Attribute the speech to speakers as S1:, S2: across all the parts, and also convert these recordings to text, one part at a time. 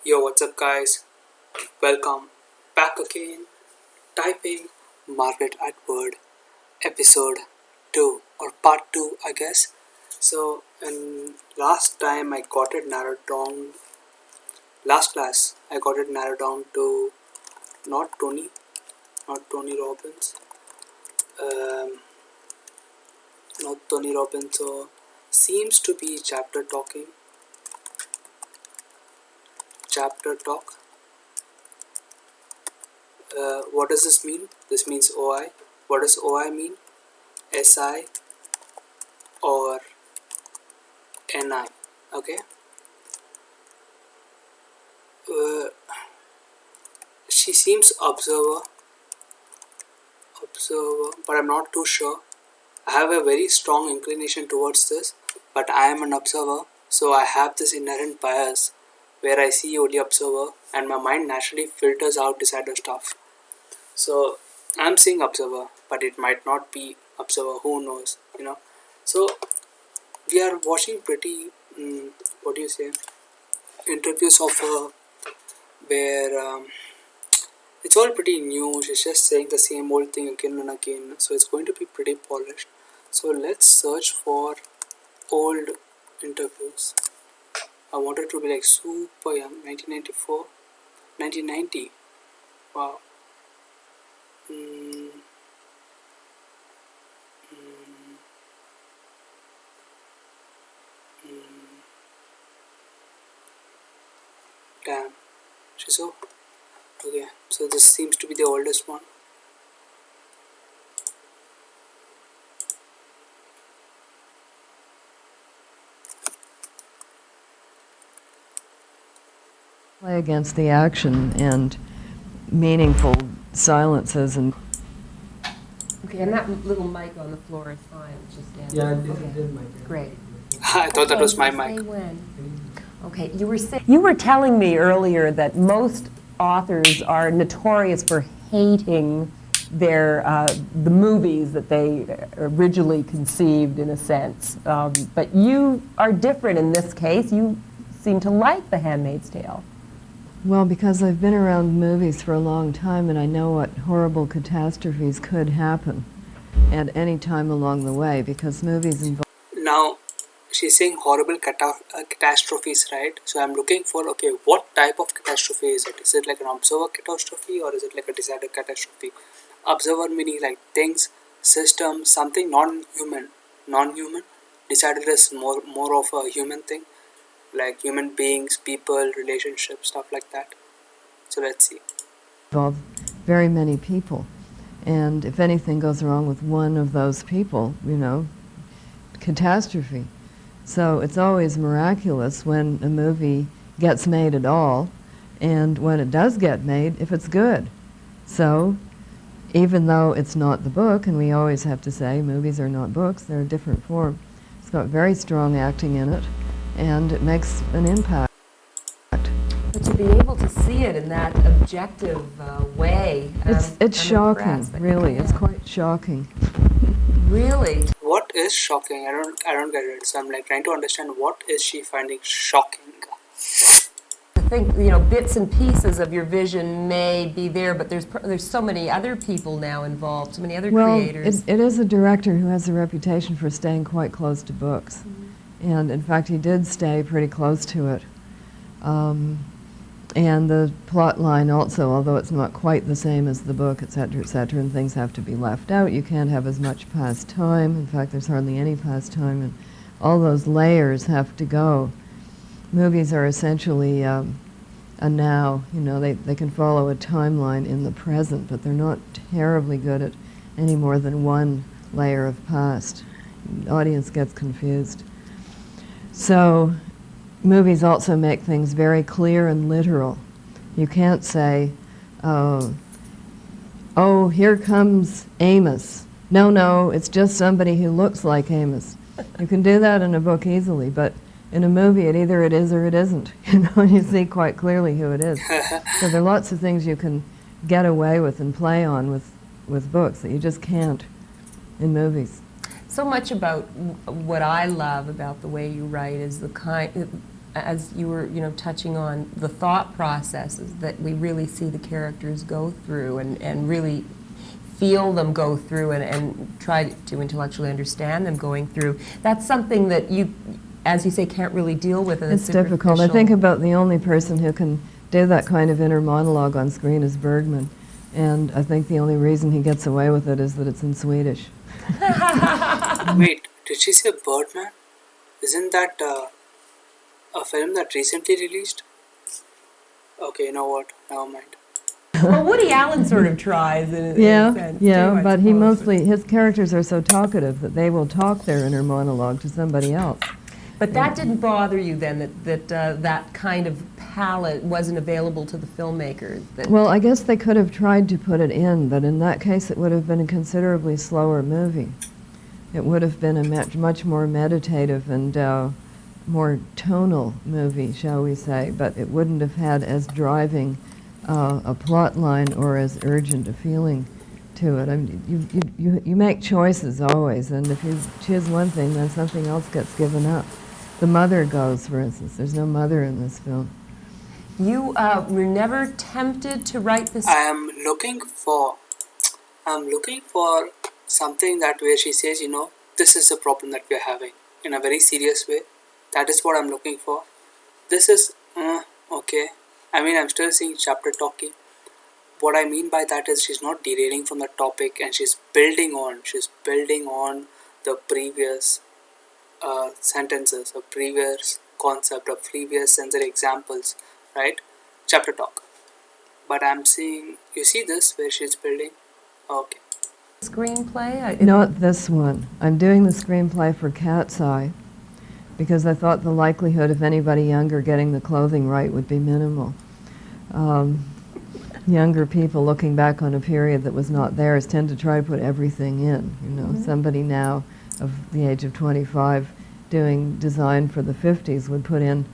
S1: Yo, what's up, guys? Welcome back again. Typing Margret Atwood, episode 2 or part 2, I guess. So, in last time I got it narrowed down, last class I got it narrowed down to not Tony, not Tony Robbins, um, not Tony Robbins. So, seems to be chapter talk. What does this mean? This means OI. What does OI mean? SI or NI. Okay. Uh, she seems observer, but I'm not too sure. I have a very strong inclination towards this, but I am an observer, so I have this inherent bias where I see only observer, and my mind naturally filters out decider stuff. So I'm saying observer, but it might not be observer. Who knows? So we are watching pretty, what do you say, interviews of her where it's all pretty new. She's just saying the same old thing again and again, so it's going to be pretty polished. So let's search for old interviews. I wanted to be like super young. 1994, 1990. Wow. mm, mm, mm. Damn, she's so okay. So this seems to be the oldest one.
S2: Play against the action and meaningful silences and.
S3: Okay, and that little mic on the floor is fine, it's just standing.
S4: Yeah,
S3: Okay,
S4: it did mic.
S3: Great.
S1: I thought that was my
S3: Okay,
S1: mic.
S3: say when. Okay, you were telling me earlier that most authors are notorious for hating their the movies that they originally conceived, in a sense. But you are different in this case. You seem to like The Handmaid's Tale.
S2: Well, because I've been around movies for a long time and I know what horrible catastrophes could happen at any time along the way, because movies involve.
S1: Now she's saying horrible catastrophes, right? So I'm looking for, okay, what type of catastrophe is it? Is it like an observer catastrophe or is it like a decided catastrophe? Observer meaning like things, systems, something non-human. Decided is more of a human thing, like human beings, people, relationships, stuff like that. So let's see.
S2: Involve very many people. And if anything goes wrong with one of those people, catastrophe. So it's always miraculous when a movie gets made at all, and when it does get made, if it's good. So even though it's not the book, and we always have to say movies are not books, they're a different form, it's got very strong acting in it, and it makes an impact.
S3: But to be able to see it in that objective way,
S2: It's
S3: I'm
S2: shocking,
S3: impressed.
S2: really. It's
S3: Yeah.
S2: quite shocking.
S3: Really?
S1: What is shocking? I don't get it. So I'm like trying to understand what is she finding shocking.
S3: I think, bits and pieces of your vision may be there, but there's so many other people now involved, so many other
S2: Well,
S3: creators.
S2: it is a director who has a reputation for staying quite close to books. And in fact, he did stay pretty close to it. And the plot line also, although it's not quite the same as the book, et cetera, and things have to be left out. You can't have as much past time. In fact, there's hardly any past time, and all those layers have to go. Movies are essentially a now. They can follow a timeline in the present, but they're not terribly good at any more than one layer of past. The audience gets confused. So movies also make things very clear and literal. You can't say, oh, here comes Amos. No, it's just somebody who looks like Amos. You can do that in a book easily, but in a movie, either it is or it isn't. You see quite clearly who it is. So there are lots of things you can get away with and play on with books that you just can't in movies.
S3: So much about what I love about the way you write is as you were, touching on the thought processes that we really see the characters go through and really feel them go through and try to intellectually understand them going through. That's something that you, as you say, can't really deal with in a
S2: It's difficult. I think about the only person who can do that kind of inner monologue on screen is Bergman. And I think the only reason he gets away with it is that it's in Swedish.
S1: Wait, did she say Birdman? Isn't that a film that recently released? Okay, you know what? Never mind.
S3: Well, Woody Allen sort of tries in a sense,
S2: yeah,
S3: too, I
S2: but he
S3: suppose.
S2: mostly, his characters are so talkative that they will talk their inner monologue to somebody else.
S3: But that didn't bother you then, that kind of palette wasn't available to the filmmakers?
S2: Well, I guess they could have tried to put it in, but in that case it would have been a considerably slower movie. It would have been a much more meditative and more tonal movie, shall we say, but it wouldn't have had as driving a plot line or as urgent a feeling to it. I mean, you make choices always, and if you choose one thing, then something else gets given up. The mother goes, for instance. There's no mother in this film.
S3: You were never tempted to write this?
S1: I'm looking for something that where she says, this is the problem that we're having in a very serious way. That is what I'm looking for. This is, okay. I mean, I'm still seeing chapter talking. What I mean by that is she's not derailing from the topic and she's building on the previous sentences, a previous concept, of previous sensory examples, right? Chapter talk. But I'm seeing, you see this where she's building? Okay.
S3: Screenplay?
S2: Not this one. I'm doing the screenplay for Cat's Eye because I thought the likelihood of anybody younger getting the clothing right would be minimal. Younger people looking back on a period that was not theirs tend to try to put everything in. Somebody now of the age of 25 doing design for the 50s would put in,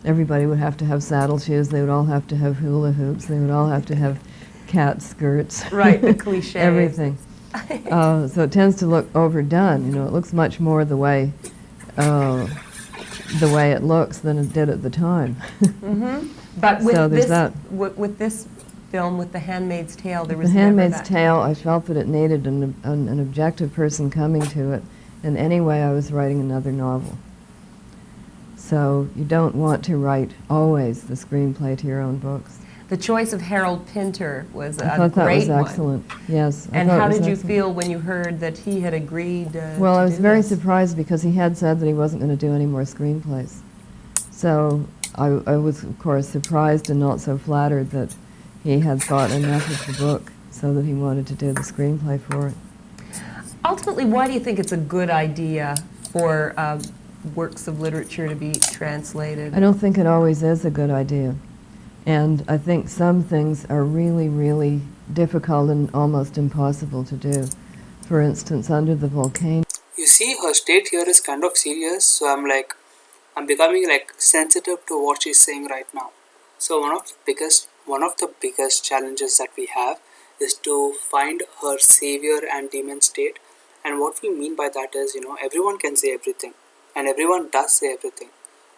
S2: everybody would have to have saddle shoes, they would all have to have hula hoops, they would all have to have cat skirts.
S3: Right, the cliche.
S2: Everything. So it tends to look overdone. It looks much more the way it looks than it did at the time.
S3: But with
S2: So there's
S3: this,
S2: that.
S3: with this film, with The Handmaid's Tale, there was
S2: The
S3: never
S2: Handmaid's
S3: that.
S2: Tale, I felt that it needed an objective person coming to it, and anyway I was writing another novel. So you don't want to write always the screenplay to your own books.
S3: The choice of Harold Pinter was a
S2: I thought that
S3: great
S2: was excellent. Yes. I
S3: And
S2: thought it
S3: how
S2: was
S3: did you
S2: excellent.
S3: feel when you heard that he had agreed
S2: Well,
S3: to
S2: I was
S3: do
S2: very
S3: this?
S2: surprised because he had said that he wasn't going to do any more screenplays. So I was, of course, surprised and not so flattered that he had thought enough of the book so that he wanted to do the screenplay for it.
S3: Ultimately, why do you think it's a good idea for works of literature to be translated?
S2: I don't think it always is a good idea. And I think some things are really, really difficult and almost impossible to do. For instance, Under the Volcano.
S1: You see, her state here is kind of serious, so I'm becoming sensitive to what she's saying right now. So one of the biggest challenges that we have is to find her savior and demon state. And what we mean by that is, everyone can say everything, and everyone does say everything,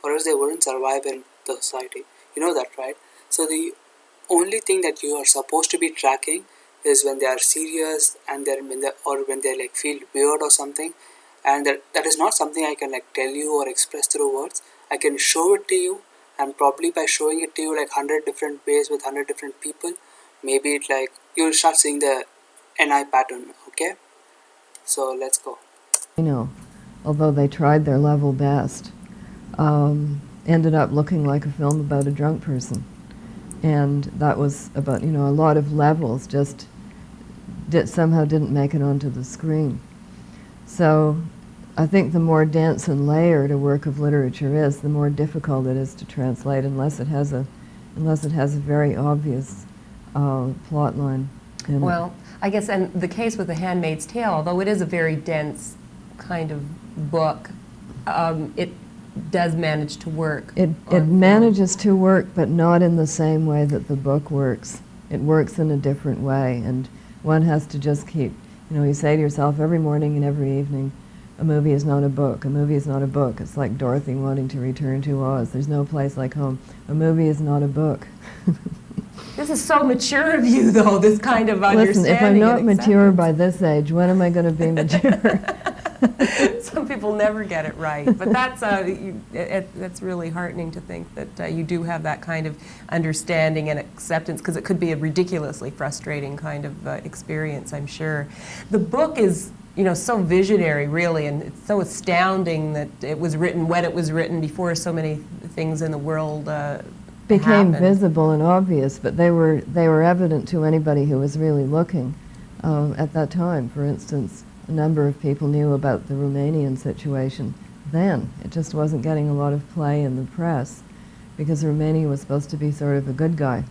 S1: or else they wouldn't survive in the society. You know that, right? So the only thing that you are supposed to be tracking is when they are serious and when they feel weird or something, and that is not something I can tell you or express through words. I can show it to you, and probably by showing it to you 100 different ways with 100 different people, maybe you'll start seeing the NI pattern. Okay, so let's go.
S2: Although they tried their level best, ended up looking like a film about a drunk person. And that was about, a lot of levels just somehow didn't make it onto the screen. So I think the more dense and layered a work of literature is, the more difficult it is to translate unless it has a very obvious plot line in it.
S3: Well, I guess, and the case with The Handmaid's Tale, although it is a very dense kind of book, it does manage to work.
S2: It manages to work, but not in the same way that the book works. It works in a different way, and one has to just keep, you say to yourself every morning and every evening, a movie is not a book. A movie is not a book. It's like Dorothy wanting to return to Oz. There's no place like home. A movie is not a book.
S3: This is so mature of you, though, this kind of understanding.
S2: Listen, if I'm not
S3: and
S2: mature
S3: acceptance.
S2: by this age, when am I going to be mature?
S3: Some people never get it right, but that's really heartening to think that you do have that kind of understanding and acceptance, because it could be a ridiculously frustrating kind of experience, I'm sure. The book is, so visionary, really, and it's so astounding that it was written when it was written, before so many things in the world
S2: became
S3: happened.
S2: visible and obvious, but they were evident to anybody who was really looking at that time. For instance, a number of people knew about the Romanian situation then. It just wasn't getting a lot of play in the press because Romania was supposed to be sort of a good guy.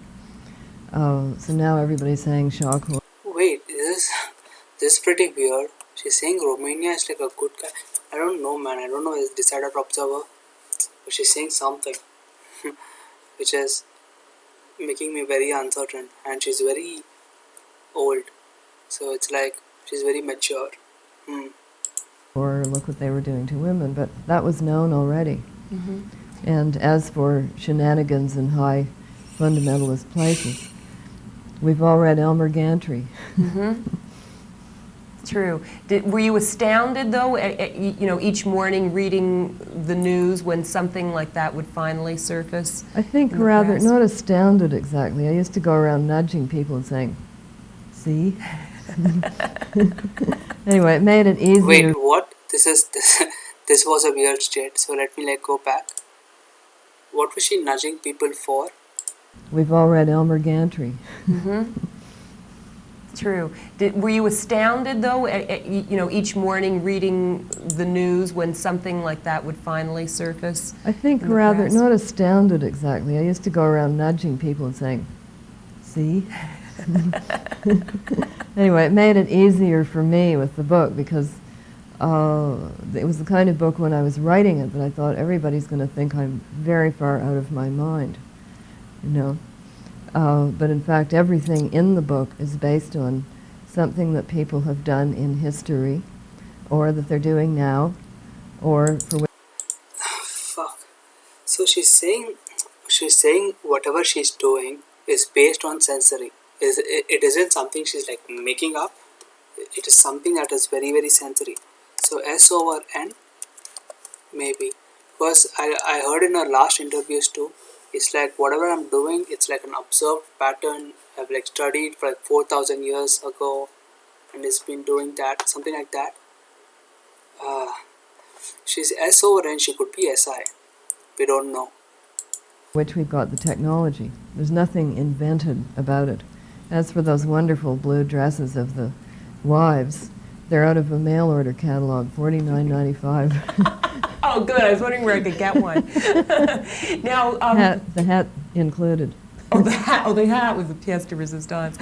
S2: So now everybody's saying shock horror.
S1: Wait, this is pretty weird. She's saying Romania is like a good guy. I don't know, man. I don't know if it's decided observer, but she's saying something which is making me very uncertain, and she's very old, so it's like she's very mature.
S2: Or look what they were doing to women, but that was known already.
S3: Mm-hmm.
S2: And as for shenanigans in high fundamentalist places, we've all read Elmer Gantry.
S3: Mm-hmm. True. Were you astounded, though, each morning reading the news when something like that would finally surface?
S2: I think
S3: in the
S2: rather,
S3: press?
S2: not astounded exactly. I used to go around nudging people and saying, see? Anyway, it made it easier.
S1: Wait, what? This was a weird state, so let me go back. What was she nudging people for?
S2: We've all read Elmer Gantry.
S3: Mm-hmm. True. Were you astounded, though, each morning reading the news when something like that would finally surface?
S2: I think
S3: in the
S2: rather,
S3: press?
S2: not astounded exactly. I used to go around nudging people and saying, see? Anyway, it made it easier for me with the book because it was the kind of book when I was writing it that I thought everybody's going to think I'm very far out of my mind, But in fact, everything in the book is based on something that people have done in history, or that they're doing now, or for which
S1: Fuck. So she's saying whatever she's doing is based on sensory. It isn't something she's making up. It is something that is very, very sensory. So S over N, maybe. Because I heard in her last interviews too, it's like whatever I'm doing, it's like an observed pattern. I've studied for 4,000 years ago, and it's been doing that, something like that. She's S over N, she could be SI. We don't know.
S2: we've got the technology. There's nothing invented about it. As for those wonderful blue dresses of the wives, they're out of a mail order catalog, $49.95.
S3: Oh, good. I was wondering where I could get one. Now,
S2: The hat included.
S3: the hat was a pièce de résistance.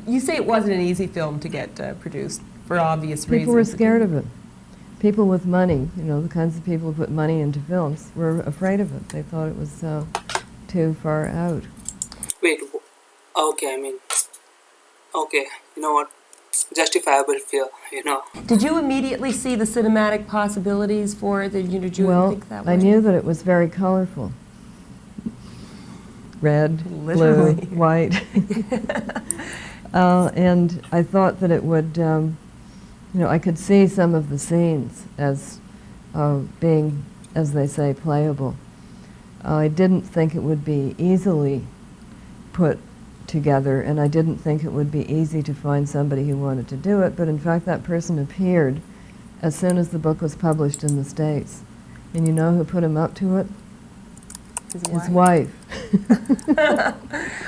S3: You say it wasn't an easy film to get produced for obvious reasons.
S2: People were scared of it. People with money, the kinds of people who put money into films, were afraid of it. They thought it was too far out.
S1: Wait, okay, okay, you know what? Justifiable fear,
S3: Did you immediately see the cinematic possibilities for it? Did you think that way?
S2: I knew that it was very colorful. Red,
S3: Literally.
S2: blue, white. And I thought that it would, I could see some of the scenes as being, as they say, playable. I didn't think it would be easily put together, and I didn't think it would be easy to find somebody who wanted to do it, but in fact that person appeared as soon as the book was published in the States. And you know who put him up to it? His wife.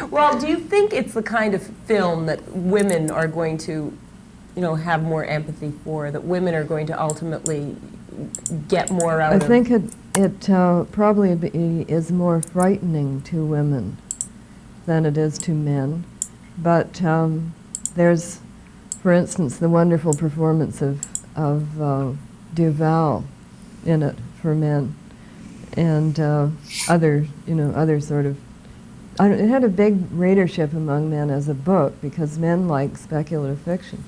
S3: Well, do you think it's the kind of film that women are going to, have more empathy for, that women are going to ultimately get more out of?
S2: I think it probably is more frightening to women than it is to men. But there's, for instance, the wonderful performance of Duval in it for men, and other sort of. It had a big readership among men as a book because men like speculative fiction,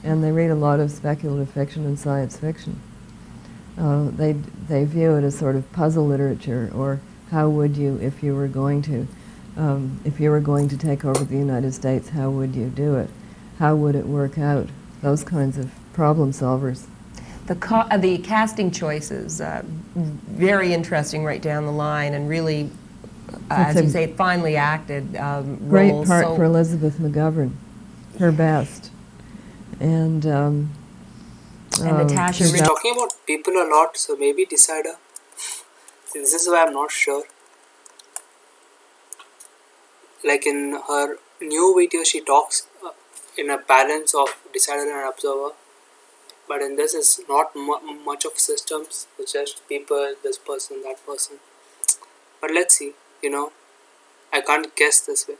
S2: and they read a lot of speculative fiction and science fiction. They view it as sort of puzzle literature, or how would you, if you were going to take over the United States, how would you do it? How would it work out? Those kinds of problem solvers.
S3: The casting choices, very interesting right down the line, and really, as you say, finely acted
S2: Great
S3: roles.
S2: part for Elizabeth McGovern, her best. And
S3: Natasha
S1: We're
S3: Richardson.
S1: talking about people a lot, so maybe Decider. This is why I'm not sure. Like in her new video, she talks in a balance of Decider and Observer. But in this, it's not much of systems. It's just people, this person, that person. But let's see, I can't guess this way.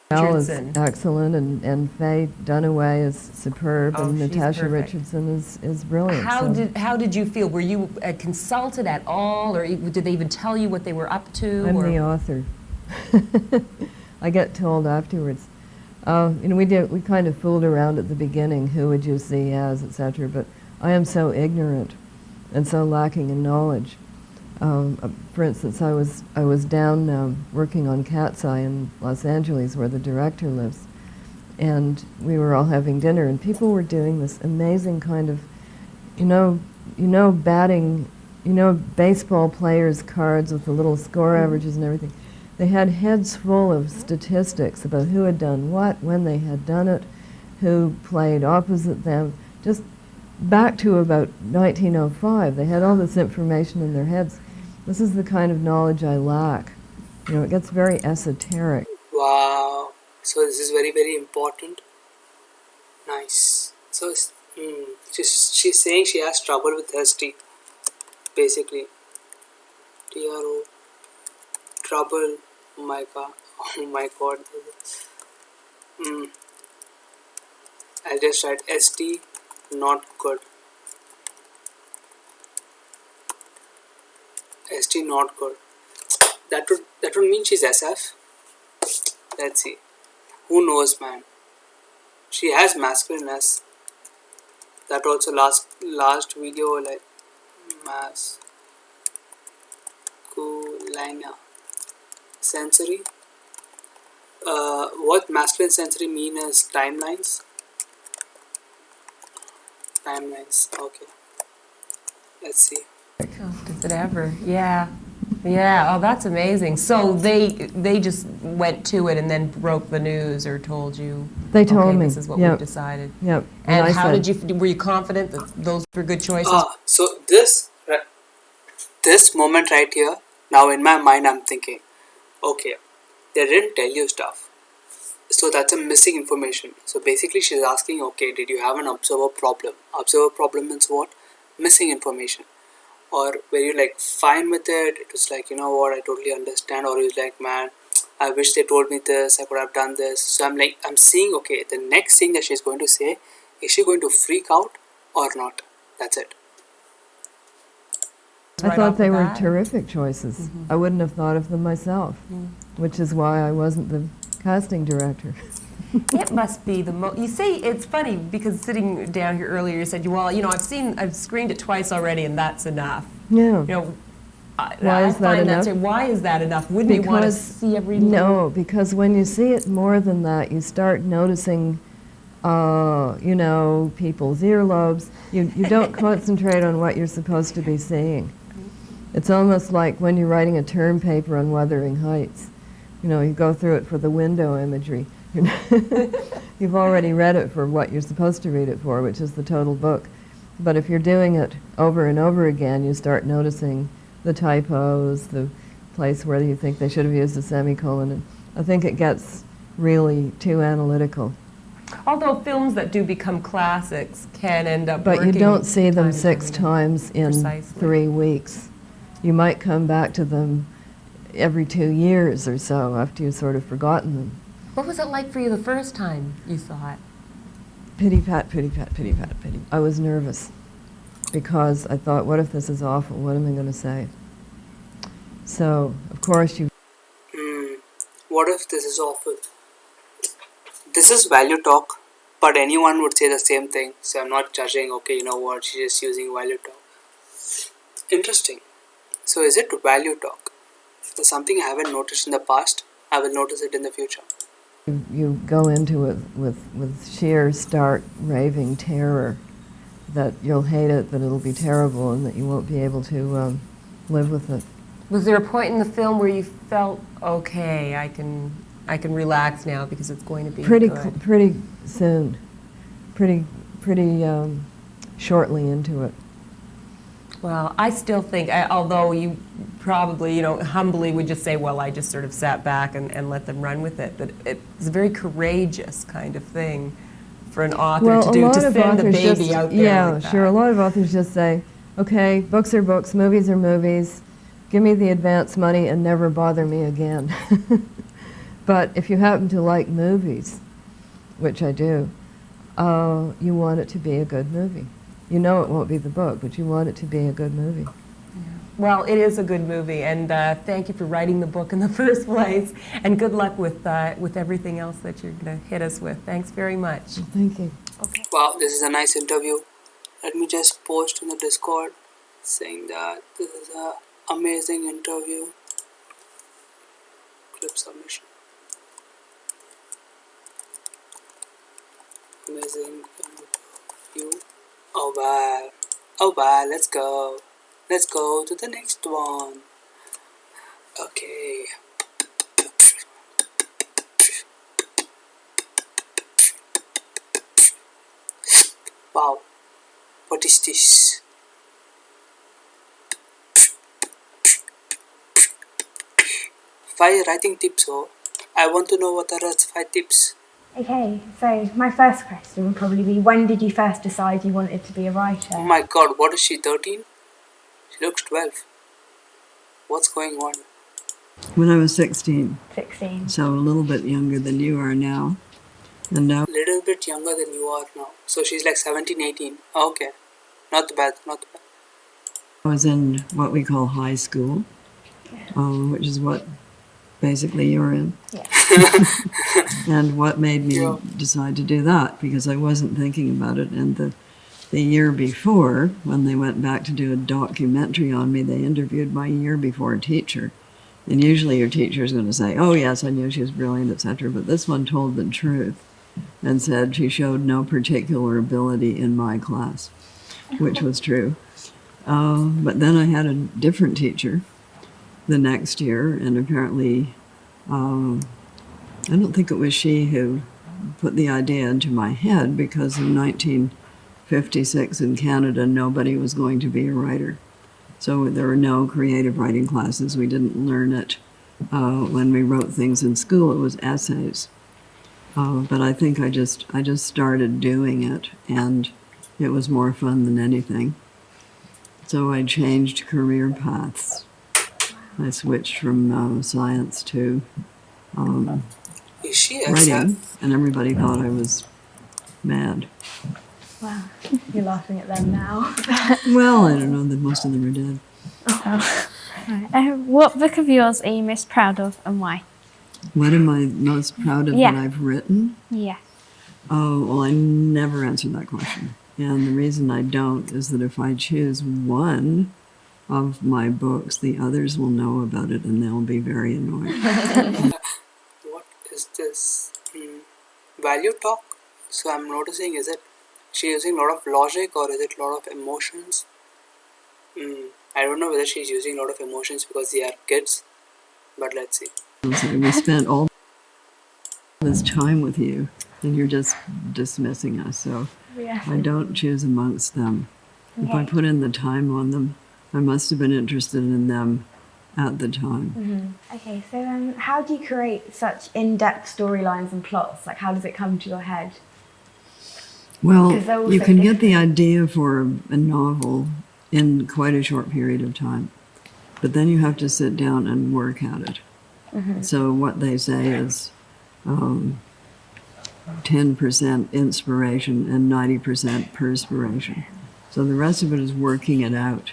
S2: Bell is
S3: Richardson.
S2: excellent, and Faye Dunaway is superb,
S3: Oh,
S2: and
S3: she's
S2: Natasha
S3: perfect.
S2: Richardson is brilliant.
S3: How did you feel? Were you consulted at all, or did they even tell you what they were up to?
S2: I'm
S3: or?
S2: the author. I get told afterwards. We kind of fooled around at the beginning, who would you see as, etc. But I am so ignorant and so lacking in knowledge. For instance, I was down working on Cat's Eye in Los Angeles, where the director lives, and we were all having dinner, and people were doing this amazing kind of, batting, baseball players' cards with the little score averages and everything. They had heads full of statistics about who had done what, when they had done it, who played opposite them, just back to about 1905. They had all this information in their heads. This is the kind of knowledge I lack. It gets very esoteric.
S1: Wow. So this is very, very important. Nice. So she's saying she has trouble with ST, basically. TRO. Trouble. Oh my god. I just write ST, not good. ST not good. That would mean she's SF. Let's see. Who knows, man? She has masculine S. That also last video, like masculina sensory. What masculine sensory mean is timelines. Okay. Let's see.
S3: Oh, does it ever? Yeah. Oh, that's amazing. So they just went to it and then broke the news or told you.
S2: They told me.
S3: This is what
S2: Yep.
S3: we've decided.
S2: Yep.
S3: And
S2: I
S3: how
S2: said,
S3: did you? Were you confident that those were good choices?
S1: So this moment right here, now in my mind I'm thinking, okay, they didn't tell you stuff, so that's a missing information. So basically she's asking, okay, did you have an observer problem? Observer problem means what? Missing information. Or were you like fine with it? It was like, what, I totally understand. Or you like, man, I wish they told me this, I could have done this. So I'm seeing, okay, the next thing that she's going to say, is she going to freak out or not? That's it.
S2: I
S3: Right
S2: thought
S3: off
S2: they
S3: the
S2: were
S3: bat.
S2: terrific choices. I wouldn't have thought of them myself, which is why I wasn't the casting director.
S3: It must be the most. You say it's funny because sitting down here earlier, you said, "Well, I've screened it twice already, and that's enough."
S2: Yeah.
S3: Why
S2: is that enough?
S3: Why is that enough? Wouldn't you want to see every little?
S2: No, because when you see it more than that, you start noticing, people's earlobes. You don't concentrate on what you're supposed to be seeing. It's almost like when you're writing a term paper on Wuthering Heights. You go through it for the window imagery. You've already read it for what you're supposed to read it for, which is the total book. But if you're doing it over and over again, you start noticing the typos, the place where you think they should have used a semicolon. And I think it gets really too analytical.
S3: Although films that do become classics can end up
S2: But you
S3: working
S2: don't see
S3: time
S2: them
S3: and
S2: 6
S3: time again.
S2: times in
S3: Precisely.
S2: 3 weeks. You might come back to them every 2 years or so after you've sort of forgotten them.
S3: What was it like for you the first time you saw it?
S2: Pity pat, pity pat, pity pat, pity. I was nervous because I thought, what if this is awful? What am I going to say? So, of course, you...
S1: What if this is awful? This is value talk. But anyone would say the same thing, so I'm not judging. Okay, you know what? She's just using value talk. Interesting. So is it value talk? There's something I haven't noticed in the past. I will notice it in the future.
S2: You go into it with sheer, stark, raving terror that you'll hate it, that it'll be terrible, and that you won't be able to live with it.
S3: Was there a point in the film where you felt, okay, I can relax now because it's going to be good?
S2: Pretty soon, pretty shortly into it.
S3: Well, I still think, although you probably, humbly would just say, well, I just sort of sat back and let them run with it, that it's a very courageous kind of thing for an author to do, to send the baby out there.
S2: Yeah,
S3: like that.
S2: sure. A lot of authors just say, okay, books are books, movies are movies, give me the advance money and never bother me again. But if you happen to like movies, which I do, you want it to be a good movie. You know it won't be the book, but you want it to be a good movie.
S3: Well, it is a good movie, and thank you for writing the book in the first place, and good luck with everything else that you're going to hit us with. Thanks very much.
S2: Well, thank you.
S3: Okay.
S1: Wow, this is a nice interview. Let me just post in the Discord saying that this is an amazing interview. Clip submission. Amazing interview. Oh wow. Oh wow, let's go. Let's go to the next one. Okay. Wow. What is this? 5 writing tips. Oh, I want to know what are the 5 tips.
S4: Okay, so my first question would probably be, when did you first decide you wanted to be a writer?
S1: Oh my god, what is she, 13? She looks 12. What's going on?
S5: When I was 16,
S4: 16.
S5: so a little bit younger than you are now. And now
S1: Little bit younger than you are now. So she's like 17, 18. Okay. Not bad, not bad.
S5: I was in what we call high school, which is what basically you're in.
S4: Yeah.
S5: And what made me
S1: Yeah.
S5: decide to do that, because I wasn't thinking about it. And the year before, when they went back to do a documentary on me, they interviewed my year before teacher. And usually your teacher is going to say, oh yes, I knew she was brilliant, etc. But this one told the truth and said she showed no particular ability in my class, which was true. But then I had a different teacher the next year, and apparently, I don't think it was she who put the idea into my head, because in 1956 in Canada, nobody was going to be a writer. So there were no creative writing classes. We didn't learn it when we wrote things in school. It was essays. But I think I just started doing it, and it was more fun than anything. So I changed career paths. I switched from science to
S1: Is she
S5: writing, and everybody thought I was mad.
S4: Wow, you're laughing at them now.
S5: Well, I don't know, that most of them are dead.
S6: What book of yours are you most proud of and why?
S5: What am I most proud of
S6: Yeah.
S5: that I've written?
S6: Yeah.
S5: Oh, well, I never answer that question. And the reason I don't is that if I choose one of my books, the others will know about it and they'll be very annoyed.
S1: What is this? Value talk? So I'm noticing, is it she using a lot of logic or is it a lot of emotions? I don't know whether she's using a lot of emotions because they are kids, but let's see.
S5: So we spent all this time with you and you're just dismissing us. So
S4: Yeah.
S5: I don't choose amongst them. If I
S4: Okay.
S5: put in the time on them, I must have been interested in them at the time.
S4: Okay, so how do you create such in-depth storylines and plots? Like, how does it come to your head?
S5: Well,
S4: 'Cause they're all
S5: you
S4: so
S5: can get the
S4: different.
S5: idea for a novel in quite a short period of time, but then you have to sit down and work at it. So what they say is 10% inspiration and 90% perspiration. So the rest of it is working it out.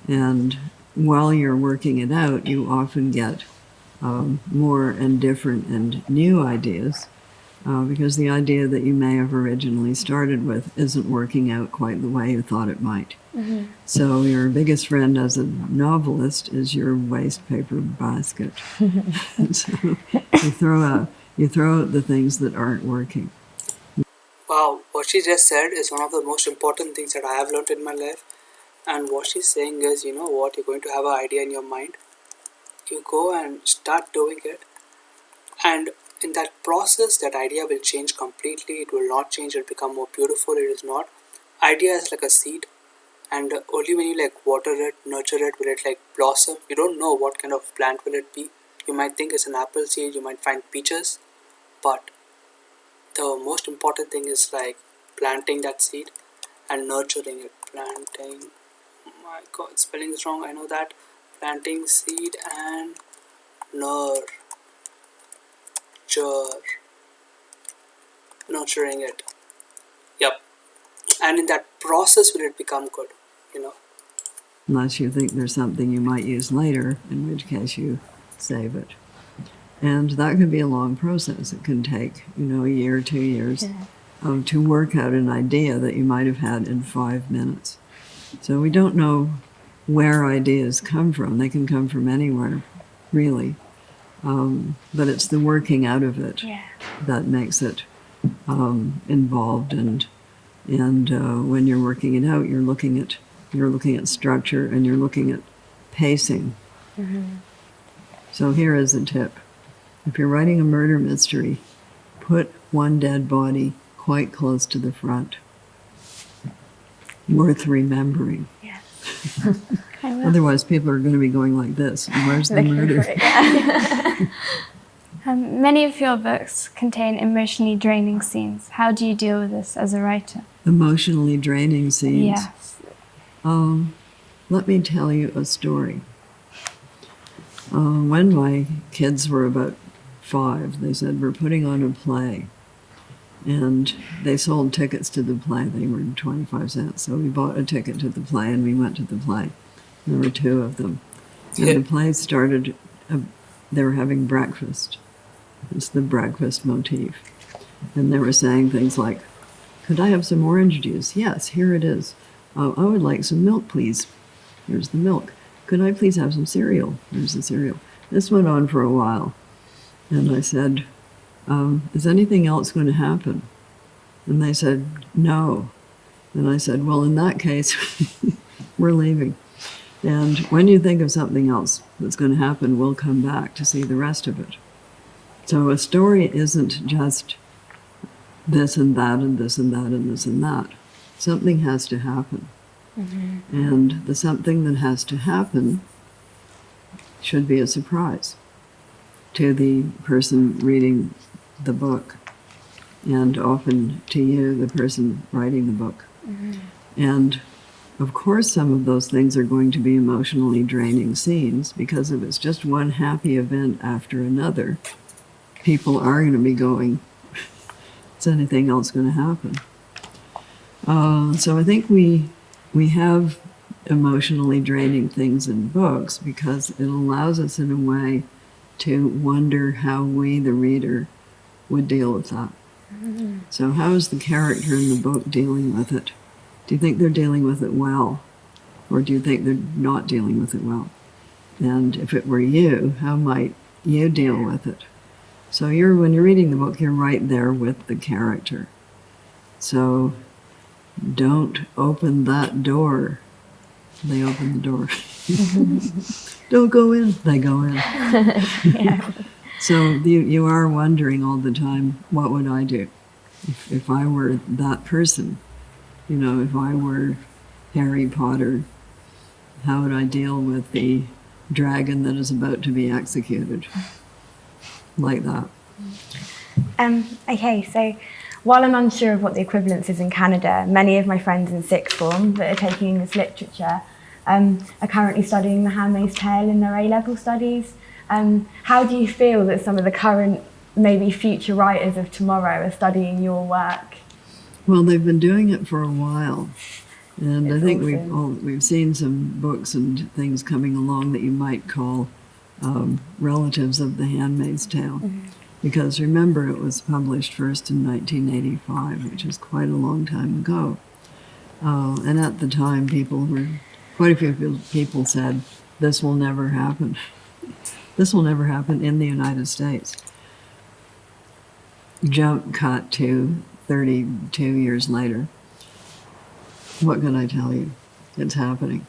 S5: And while you're working it out, you often get more and different and new ideas. because the idea that you may have originally started with isn't working out quite the way you thought it might. So your biggest friend as a novelist is your waste paper basket. So you throw out the things that aren't working.
S1: Wow, what she just said is one of the most important things that I have learned in my life. And what she's saying is, you know what, you're going to have an idea in your mind. You go and start doing it. And in that process, that idea will change completely. It will not change, it'll become more beautiful. It is not. Idea is like a seed. And only when you like water it, nurture it, will it like blossom. You don't know what kind of plant will it be. You might think it's an apple seed, you might find peaches. But the most important thing is like planting that seed and nurturing it. Planting, oh my god, spelling is wrong, I know that. Planting seed and nurturing it. Yep. And in that process will it become good, you know.
S5: Unless you think there's something you might use later, in which case you save it. And that can be a long process. It can take, a year, 2 years to work out an idea that you might have had in 5 minutes. So we don't know where ideas come from. They can come from anywhere, really. But it's the working out of it that makes it involved. And when you're working it out, you're looking at structure and you're looking at pacing. So here is a tip. If you're writing a murder mystery, put one dead body quite close to the front. Worth remembering.
S6: Yes.
S5: Otherwise, people are going to be going like this. Where's the murder?
S6: Many of your books contain emotionally draining scenes. How do you deal with this as a writer?
S5: Emotionally draining scenes.
S6: Yes.
S5: Let me tell you a story. When my kids were about 5, they said, we're putting on a play. And they sold tickets to the play. They were 25 cents. So we bought a ticket to the play and we went to the play. There were 2 of them. And the play started, they were having breakfast. It's the breakfast motif. And they were saying things like, could I have some orange juice? Yes, here it is. I would like some milk, please. Here's the milk. Could I please have some cereal? Here's the cereal. This went on for a while. And I said, is anything else going to happen? And they said, no. And I said, well, in that case, we're leaving. And when you think of something else that's going to happen, we'll come back to see the rest of it. So a story isn't just this and that and this and that and this and that. Something has to happen. And the something that has to happen should be a surprise to the person reading the book, and often to you, the person writing the book. And of course, some of those things are going to be emotionally draining scenes, because if it's just one happy event after another, people are going to be going, is anything else going to happen? So I think we have emotionally draining things in books because it allows us in a way to wonder how we, the reader, would deal with that. So how is the character in the book dealing with it? Do you think they're dealing with it well? Or do you think they're not dealing with it well? And if it were you, how might you deal with it? So when you're reading the book, you're right there with the character. So don't open that door. They open the door. Don't go in. They go in. So you are wondering all the time, what would I do if I were that person? If I were Harry Potter, how would I deal with the dragon that is about to be executed? Like that.
S4: Okay, so while I'm unsure of what the equivalence is in Canada, many of my friends in sixth form that are taking English literature are currently studying The Handmaid's Tale in their A-level studies. How do you feel that some of the current, maybe future writers of tomorrow are studying your work?
S5: Well, they've been doing it for a while. And
S4: It's
S5: I think
S4: awesome.
S5: we've seen some books and things coming along that you might call relatives of The Handmaid's Tale. Because remember, it was published first in 1985, which is quite a long time ago. And at the time, quite a few people said, this will never happen. This will never happen in the United States. Jump cut to 32 years later. What can I tell you? It's happening.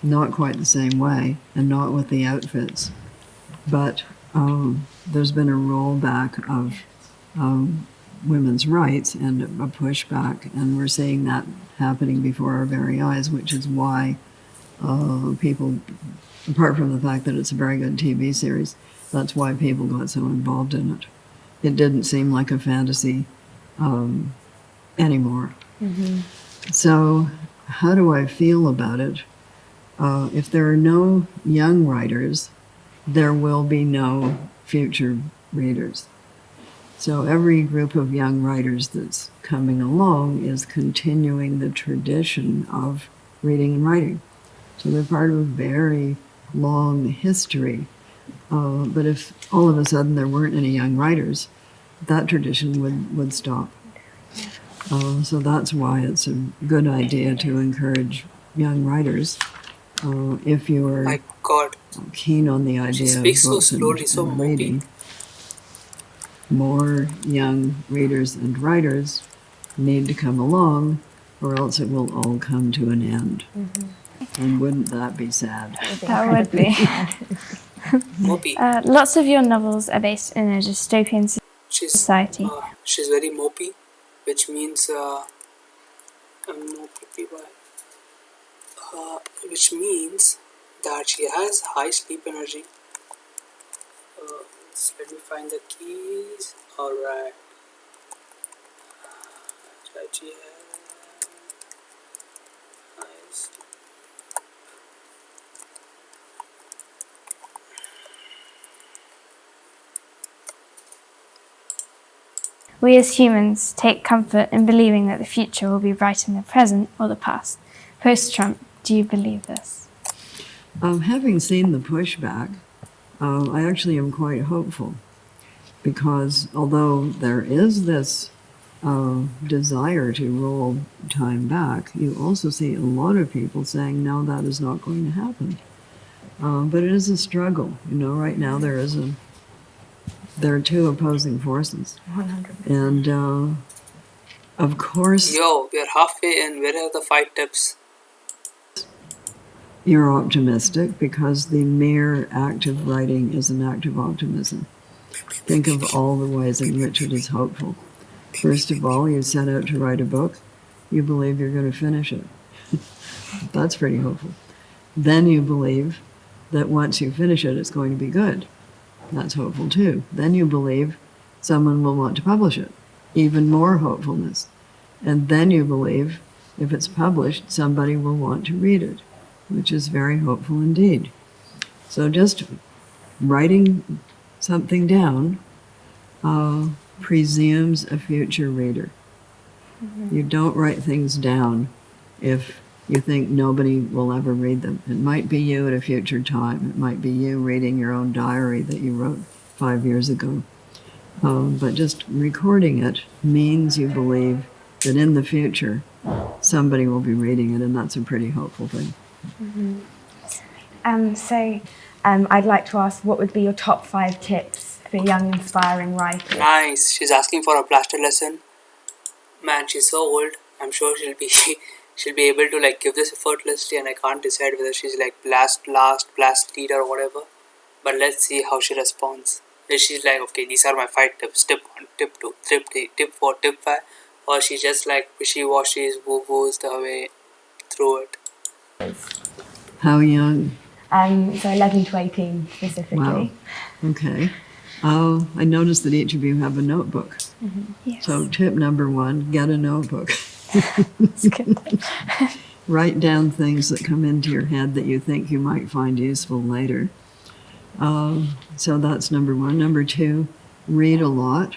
S5: Not quite the same way, and not with the outfits. But there's been a rollback of women's rights and a pushback, and we're seeing that happening before our very eyes, which is why people, apart from the fact that it's a very good TV series, that's why people got so involved in it. It didn't seem like a fantasy anymore.
S4: Mm-hmm.
S5: So how do I feel about it? If there are no young writers, there will be no future readers. So every group of young writers that's coming along is continuing the tradition of reading and writing. So they're part of a very long history. But if all of a sudden there weren't any young writers, that tradition would stop. So that's why it's a good idea to encourage young writers. If you're
S1: My God,
S5: keen on the
S1: she
S5: idea of
S1: speaks so
S5: books
S1: slowly, so
S5: and
S1: mopey.
S5: reading, more young readers and writers need to come along, or else it will all come to an end. And wouldn't that be sad?
S6: That would be.
S1: Mopey.
S6: Lots of your novels are based in a dystopian society.
S1: She's very mopey, which means which means that she has high sleep energy. Let me find the keys. Alright. She has high sleep.
S6: We as humans take comfort in believing that the future will be right in the present or the past. Post-Trump, do you believe this?
S5: Having seen the pushback, I actually am quite hopeful, because although there is this desire to roll time back, you also see a lot of people saying, no, that is not going to happen. But it is a struggle. Right now there are two opposing forces.
S4: 100%.
S5: And of course,
S1: Yo, we are halfway in. Where are the 5 tips?
S5: you're optimistic because the mere act of writing is an act of optimism. Think of all the ways in which it is hopeful. First of all, you set out to write a book. You believe you're going to finish it. That's pretty hopeful. Then you believe that once you finish it, it's going to be good. That's hopeful too. Then you believe someone will want to publish it. Even more hopefulness. And then you believe if it's published, somebody will want to read it, which is very hopeful indeed. So just writing something down presumes a future reader. You don't write things down if you think nobody will ever read them. It might be you at a future time. It might be you reading your own diary that you wrote 5 years ago. But just recording it means you believe that in the future somebody will be reading it, and that's a pretty hopeful thing.
S4: I'd like to ask, what would be your top 5 tips for young, inspiring writers?
S1: Nice. She's asking for a plaster lesson. Man, she's so old. I'm sure she'll be able to give this effortlessly, and I can't decide whether she's blast, lead or whatever. But let's see how she responds. If she's okay, these are my 5 tips. Tip 1, tip 2, tip 3, tip 4, tip 5. Or she's just wishy-washy, woo-woos the way through it.
S5: How young?
S4: So 11 to 18 specifically.
S5: Wow. Okay. I noticed that each of you have a notebook.
S6: Yes.
S5: So tip number 1, get a notebook.
S6: That's good.
S5: Write down things that come into your head that you think you might find useful later. So that's number 1. Number 2, read a lot,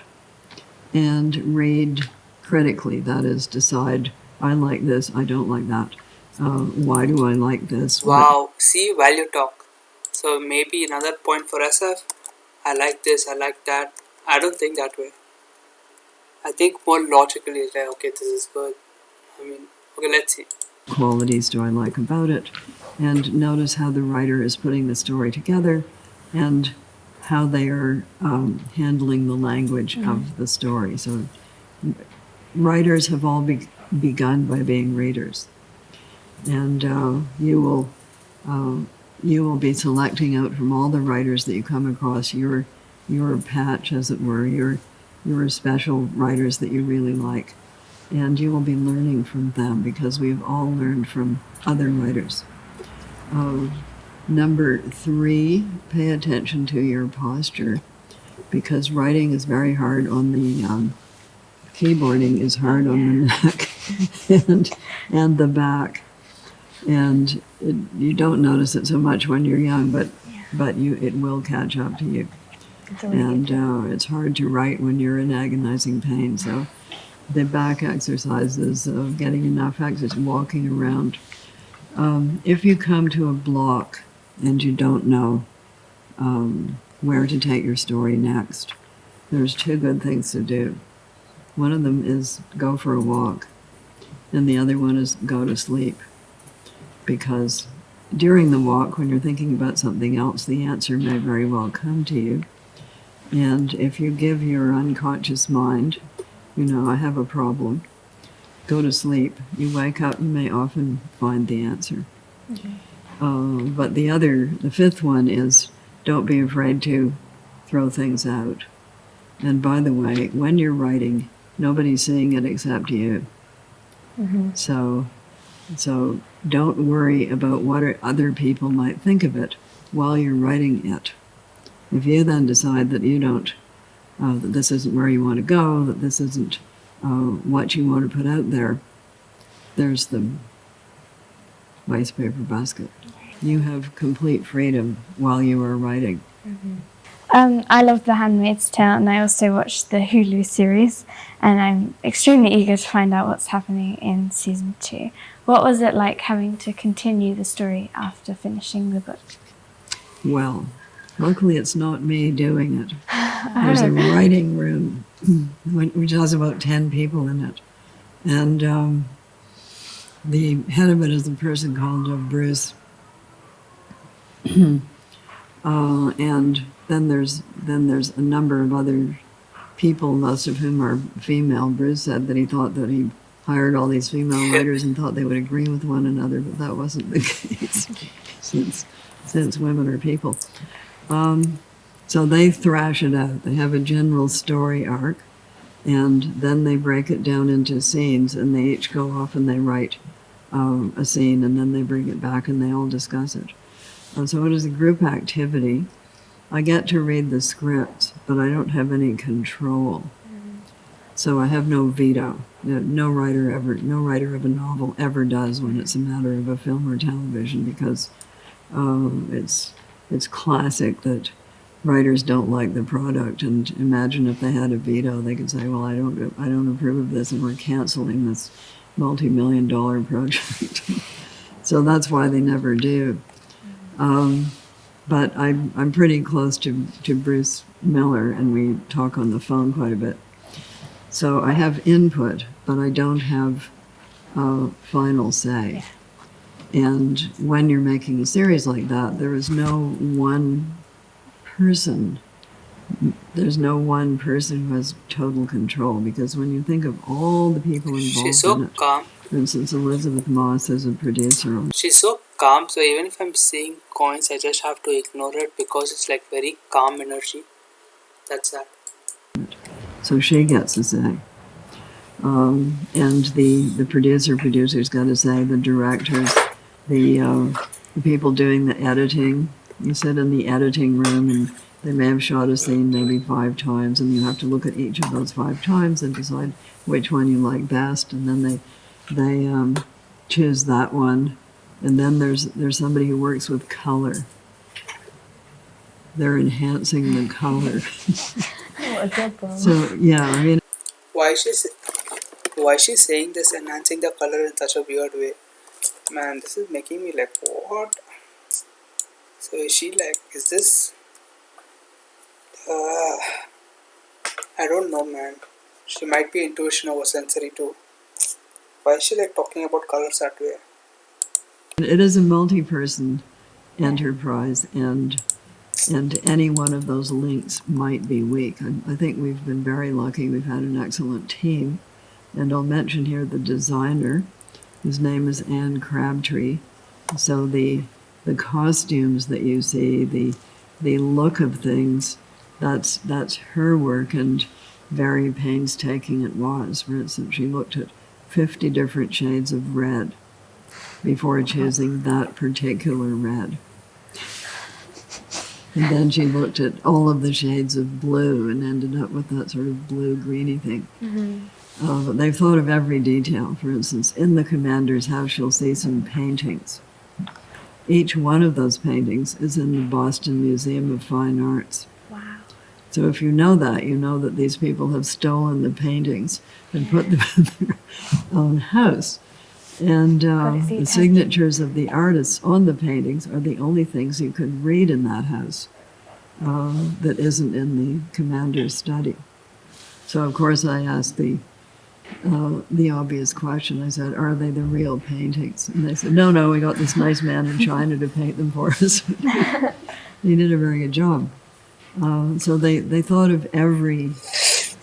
S5: and read critically. That is, decide, I like this, I don't like that. Why do I like this?
S1: Wow. See, value talk. So maybe another point for SF. I like this, I like that. I don't think that way. I think more logically, like, okay, this is good. I mean, okay, let's see.
S5: Qualities do I like about it? And notice how the writer is putting the story together and how they are handling the language of the story. So writers have all begun by being readers. And you will be selecting out from all the writers that you come across your patch, as it were, your special writers that you really like. And you will be learning from them because we've all learned from other writers. Number 3, pay attention to your posture, because writing is very hard on the keyboarding is hard on the neck and the back. And you don't notice it so much when you're young, but it will catch up to you. And it's hard to write when you're in agonizing pain. So the back exercises of getting enough exercise, walking around. If you come to a block and you don't know where to take your story next, there's 2 good things to do. One of them is go for a walk, and the other one is go to sleep. Because during the walk, when you're thinking about something else, the answer may very well come to you. And if you give your unconscious mind, I have a problem, go to sleep. You wake up, you may often find the answer. But the 5th one is don't be afraid to throw things out. And by the way, when you're writing, nobody's seeing it except you. So don't worry about what other people might think of it while you're writing it. If you then decide that you don't, that this isn't where you want to go, that this isn't what you want to put out there, there's the waste paper basket. You have complete freedom while you are writing.
S6: I love The Handmaid's Tale, and I also watched the Hulu series, and I'm extremely eager to find out what's happening in season 2. What was it like having to continue the story after finishing the book?
S5: Well, luckily it's not me doing it. There's a writing room which has about 10 people in it. And the head of it is a person called Bruce. And then there's a number of other people, most of whom are female. Bruce said that he thought that he hired all these female writers and thought they would agree with one another, but that wasn't the case since women are people. So they thrash it out. They have a general story arc, and then they break it down into scenes, and they each go off and they write a scene, and then they bring it back and they all discuss it. So it is a group activity. I get to read the script, but I don't have any control. So I have no veto. No writer of a novel ever does when it's a matter of a film or television, because it's classic that writers don't like the product. And imagine if they had a veto, they could say, "Well, I don't approve of this, and we're canceling this multi-million-dollar project." So that's why they never do. But I'm pretty close to Bruce Miller, and we talk on the phone quite a bit. So I have input, but I don't have final say. And when you're making a series like that, there is no one person. There's no one person who has total control, because when you think of all the people involved
S1: She's so
S5: in it,
S1: calm.
S5: for instance, Elizabeth Moss is a producer.
S1: She's so calm, so even if I'm seeing coins, I just have to ignore it because it's like very calm energy. That's that.
S5: So she gets a say. And the producer's got to say, the directors, the people doing the editing. You sit in the editing room and they may have shot a scene maybe 5 times, and you have to look at each of those 5 times and decide which one you like best, and then they choose that one. And then there's somebody who works with color. They're enhancing the color.
S4: What a job, bro.
S5: So yeah, I mean,
S1: Why is she saying this, enhancing the color in such a weird way? Man, this is making me like, what? So is she like, is this I don't know, man. She might be intuition over sensory too. Why is she like talking about colors that way?
S5: It is a multi-person enterprise, and any one of those links might be weak. I think we've been very lucky. We've had an excellent team. And I'll mention here the designer. His name is Anne Crabtree. So the costumes that you see, the look of things, that's her work, and very painstaking it was. For instance, she looked at 50 different shades of red before choosing that particular red. And then she looked at all of the shades of blue and ended up with that sort of blue-greeny thing. But they've thought of every detail. For instance, in the commander's house, you'll see some paintings. Each one of those paintings is in the Boston Museum of Fine Arts.
S6: Wow.
S5: So if you know that these people have stolen the paintings and put them in their own house. And the signatures of the artists on the paintings are the only things you can read in that house that isn't in the commander's study. So of course I asked the obvious question. I said, "Are they the real paintings?" And they said, "No, we got this nice man in China to paint them for us." He did a very good job. So they thought of every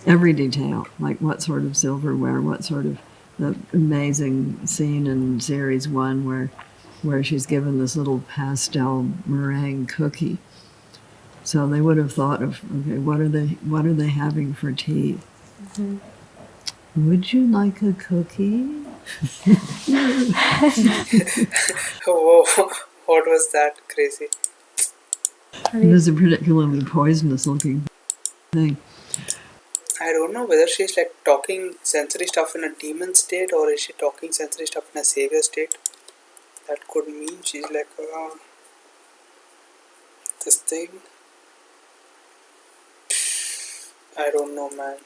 S5: detail, like what sort of silverware, what sort of the amazing scene in series 1 where she's given this little pastel meringue cookie. So they would have thought of, okay, what are they having for tea? Mm-hmm. Would you like a cookie?
S1: Whoa, what was that? Crazy.
S5: It is a particularly poisonous looking thing.
S1: I don't know whether she's like talking sensory stuff in a demon state, or is she talking sensory stuff in a savior state. That could mean she's like this thing. I don't know, man.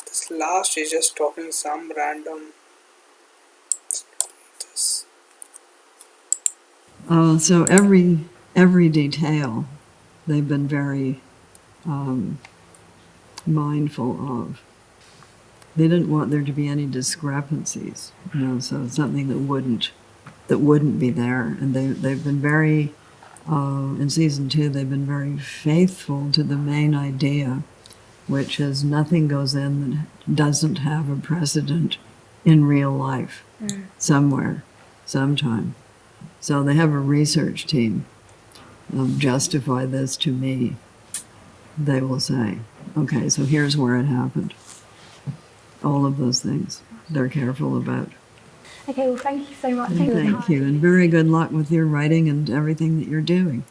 S1: This last is just talking some random. This.
S5: So every detail they've been very mindful of. They didn't want there to be any discrepancies, so something that wouldn't be there. And they've been very in season 2 they've been very faithful to the main idea, which is nothing goes in that doesn't have a precedent in real life somewhere, sometime. So they have a research team. Justify this to me. They will say, okay, so here's where it happened. All of those things they're careful about.
S4: Okay, well, thank you so much.
S5: Thank you, and very good luck with your writing and everything that you're doing.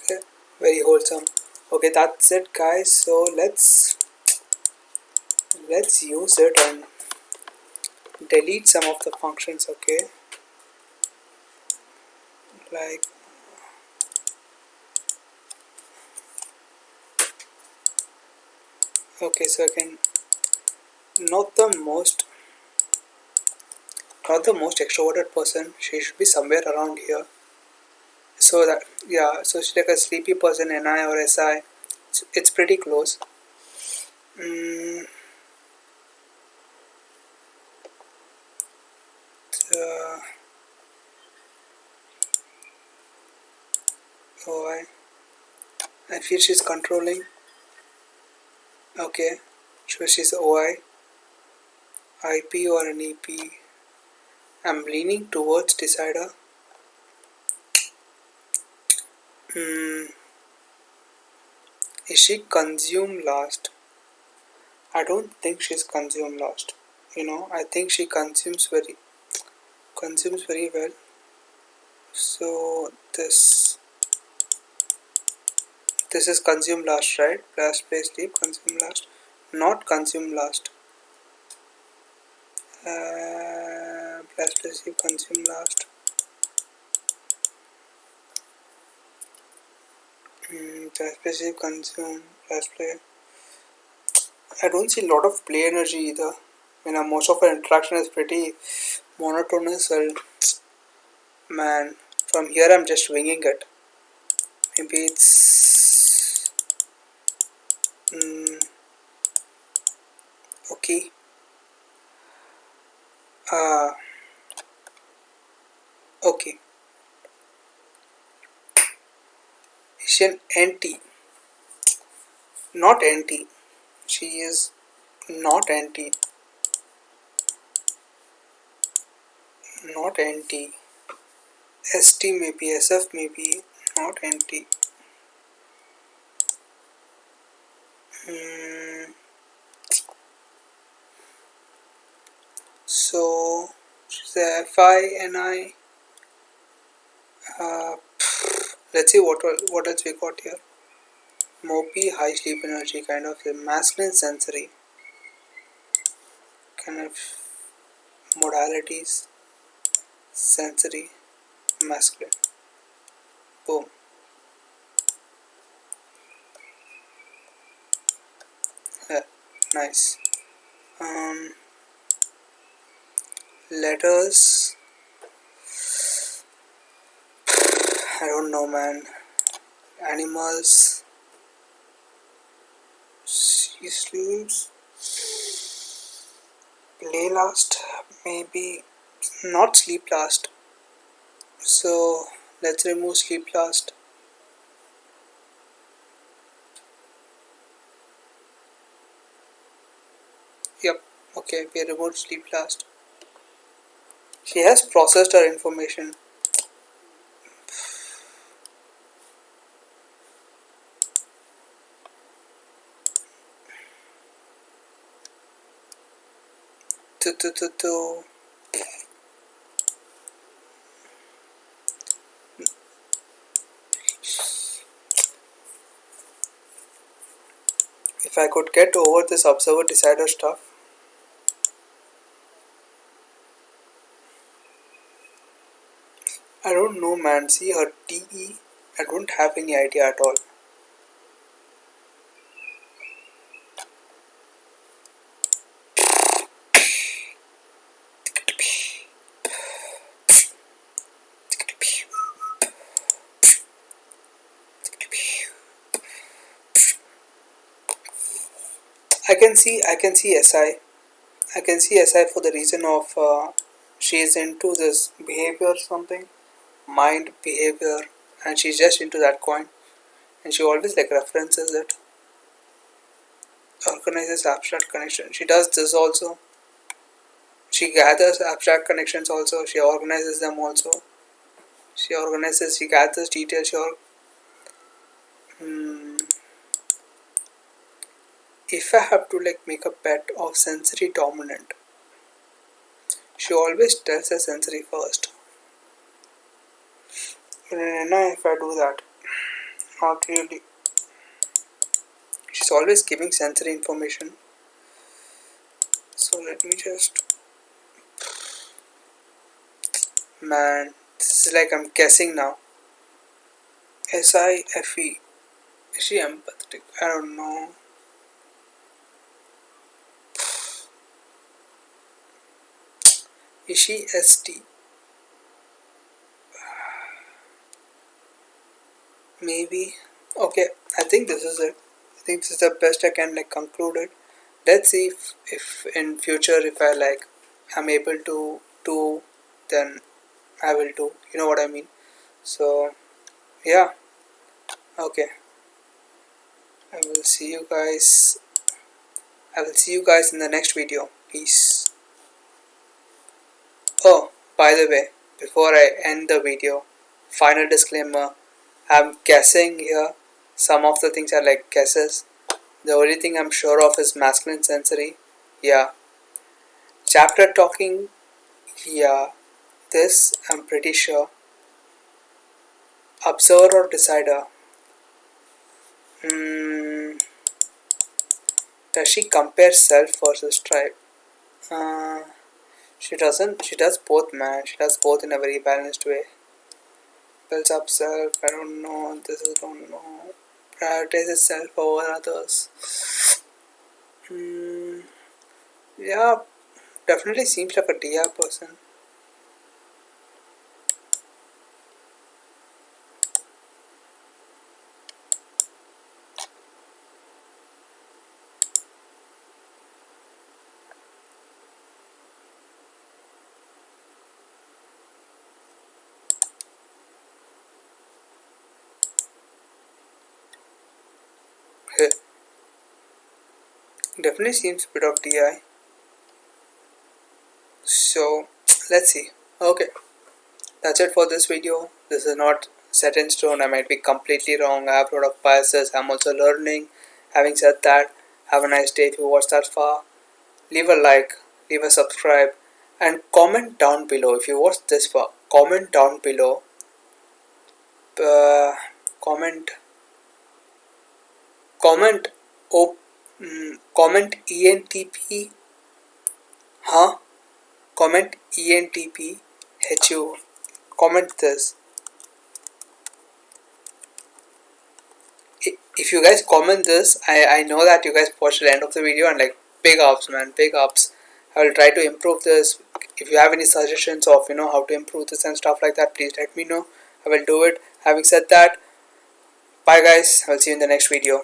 S1: Okay, very wholesome. Okay, that's it, guys. So let's use it and delete some of the functions. Okay, like okay, so I can not the most extroverted person. She should be somewhere around here. So that, yeah, so she's like a sleepy person, NI or SI. It's pretty close. I feel she's controlling. Okay, so she's OI, IP or an EP. I'm leaning towards decider. Is she consumed last? I don't think she's consumed last. I think she consumes very well. So this is consume last, right? Last play sleep, consume last. Not consume last. Last play sleep, consume last. Last play sleep, consume last play. I don't see a lot of play energy either. Most of our interaction is pretty monotonous. Man, from here I'm just winging it. Maybe it's okay. Okay. Is she an anti? Not anti. She is not anti. Not anti. ST maybe, SF maybe, not anti. So she's a FI, NI. Let's see what else we got here. Mopey, high sleep energy, kind of a masculine sensory. Kind of modalities, sensory, masculine. Boom. Yeah, nice. Letters. I don't know, man. Animals. She sleeps. Play last. Maybe not sleep last. So let's remove sleep last. Yep. Okay, we removed sleep last. She has processed her information. To. If I could get over this observer decider stuff. I don't know, man. See her TE. I don't have any idea at all. I can see SI. I can see SI for the reason of she is into this behavior something, mind behavior, and she's just into that coin, and she always like references it, organizes abstract connection. She does this also. She gathers abstract connections also. She organizes them also. She gathers details. If I have to like make a bet of sensory dominant, she always tells the sensory first. In an NI, if I do that, not really. She's always giving sensory information. So let me just. Man, this is like I'm guessing now. SIFE. Is she empathetic? I don't know. Is she ST? Maybe. Okay, I think this is it. I think this is the best I can like conclude it. Let's see if in future if I like I'm able to do, then I will do. You know what I mean? So yeah. Okay. I will see you guys. I will see you guys in the next video. Peace. Oh, by the way, before I end the video, final disclaimer. I'm guessing here. Some of the things are like guesses. The only thing I'm sure of is masculine sensory. Yeah. Chapter talking. Yeah. This I'm pretty sure. Observer or decider. Does she compare self versus tribe? She doesn't. She does both, man. She does both in a very balanced way. Builds up self. I don't know. This is don't know. Prioritizes self over others. Yeah, definitely seems like a DR person. Definitely seems a bit of DI. So let's see. Okay, that's it for this video. This is not set in stone. I might be completely wrong. I have a lot of biases. I'm also learning. Having said that, have a nice day if you watched that far. Leave a like, leave a subscribe, and comment down below if you watched this far. Comment down below. Uh, comment. Comment. Oh, comment ENTP. Huh? Comment ENTP. HU. Comment this. If you guys comment this, I know that you guys watched the end of the video and like big ups, man, big ups. I will try to improve this. If you have any suggestions of how to improve this and stuff like that, please let me know. I will do it. Having said that, bye guys. I'll see you in the next video.